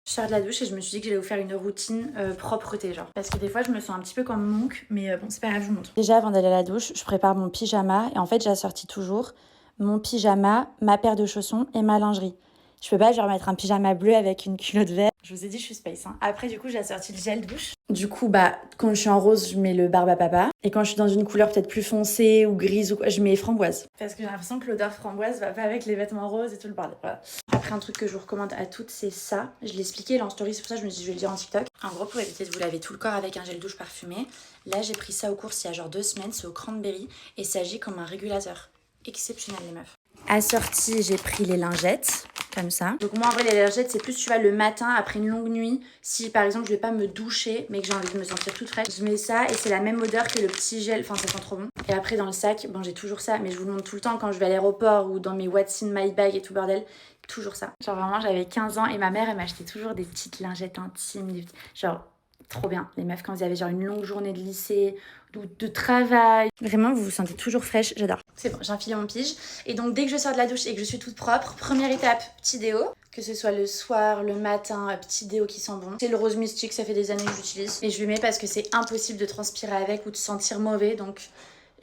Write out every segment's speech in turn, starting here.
Je sors de la douche et je me suis dit que j'allais vous faire une routine propreté genre. Parce que des fois je me sens un petit peu comme Monk, mais bon c'est pas grave, je vous montre. Déjà avant d'aller à la douche, je prépare mon pyjama et en fait j'assortis toujours mon pyjama, ma paire de chaussons et ma lingerie. Je peux pas genre mettre un pyjama bleu avec une culotte verte. Je vous ai dit je suis space hein. Après du coup j'ai assorti le gel douche. Du coup bah quand je suis en rose je mets le barbe à papa. Et quand je suis dans une couleur peut-être plus foncée ou grise ou quoi, je mets framboise. Parce que j'ai l'impression que l'odeur framboise va pas avec les vêtements roses et tout le bordel. Voilà. Après un truc que je vous recommande à toutes c'est ça. Je l'ai expliqué là en story, c'est pour ça que je me suis dit je vais le dire en TikTok. En gros pour éviter de vous laver tout le corps avec un gel douche parfumé, là j'ai pris ça aux courses il y a genre 2 semaines, c'est au cranberry et ça agit comme un régulateur. Exceptionnel les meufs. Assorti, j'ai pris les lingettes, comme ça. Donc moi en vrai les lingettes c'est plus tu vois le matin après une longue nuit. Si par exemple je vais pas me doucher mais que j'ai envie de me sentir toute fraîche, je mets ça et c'est la même odeur que le petit gel, enfin ça sent trop bon. Et après dans le sac, bon j'ai toujours ça mais je vous le montre tout le temps quand je vais à l'aéroport ou dans mes What's in my bag et tout bordel. Toujours ça. Genre vraiment j'avais 15 ans et ma mère elle m'achetait toujours des petites lingettes intimes, des petits... genre... Trop bien, les meufs quand vous avez genre une longue journée de lycée ou de travail. Vraiment, vous vous sentez toujours fraîche, j'adore. C'est bon, j'ai enfilé mon pige. Et donc dès que je sors de la douche et que je suis toute propre, première étape, petit déo. Que ce soit le soir, le matin, petit déo qui sent bon. C'est le rose mystique, ça fait des années que j'utilise. Et je le mets parce que c'est impossible de transpirer avec ou de sentir mauvais. Donc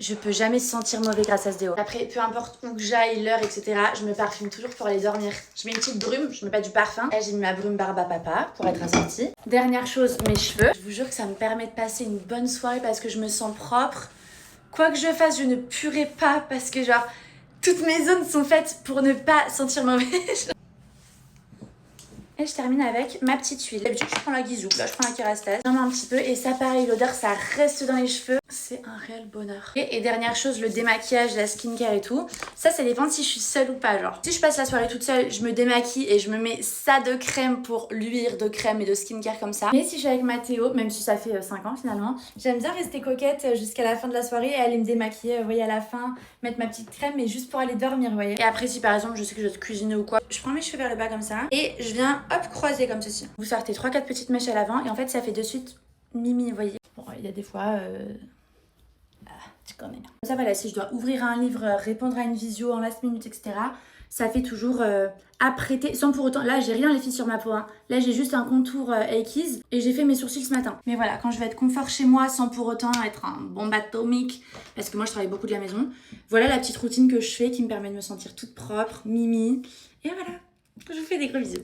je peux jamais sentir mauvais grâce à ce déo. Après, peu importe où que j'aille, l'heure, etc., je me parfume toujours pour aller dormir. Je mets une petite brume, je mets pas du parfum. Là, j'ai mis ma brume barbe à papa pour être assortie. Dernière chose, mes cheveux. Je vous jure que ça me permet de passer une bonne soirée parce que je me sens propre. Quoi que je fasse, je ne puerai pas parce que genre, toutes mes zones sont faites pour ne pas sentir mauvais. Et je termine avec ma petite huile. D'habitude, je prends la Guizou. Là, je prends la Kerastase. Vraiment un petit peu. Et ça, pareil, l'odeur, ça reste dans les cheveux. C'est un réel bonheur. Et dernière chose, le démaquillage, la skincare et tout. Ça dépend si je suis seule ou pas. Genre, si je passe la soirée toute seule, je me démaquille et je me mets ça de crème pour luire de crème et de skincare comme ça. Mais si je suis avec Mathéo, même si ça fait 5 ans finalement, j'aime bien rester coquette jusqu'à la fin de la soirée et aller me démaquiller, vous voyez, à la fin, mettre ma petite crème, mais juste pour aller dormir, vous voyez. Et après, si par exemple, je sais que je dois cuisiner ou quoi, je prends mes cheveux vers le bas comme ça et je viens, hop, croiser comme ceci. Vous sortez 3-4 petites mèches à l'avant et en fait, ça fait de suite mimi, vous voyez. Bon, il y a des fois... tu connais. Comme ça, voilà, si je dois ouvrir un livre, répondre à une visio en last minute, etc., ça fait toujours apprêter, sans pour autant... Là, j'ai rien les filles sur ma peau, hein. Là, j'ai juste un contour Akeys et j'ai fait mes sourcils ce matin. Mais voilà, quand je vais être confort chez moi, sans pour autant être un bombe atomique, parce que moi, je travaille beaucoup de la maison, voilà la petite routine que je fais qui me permet de me sentir toute propre, mimi. Et voilà, je vous fais des gros bisous.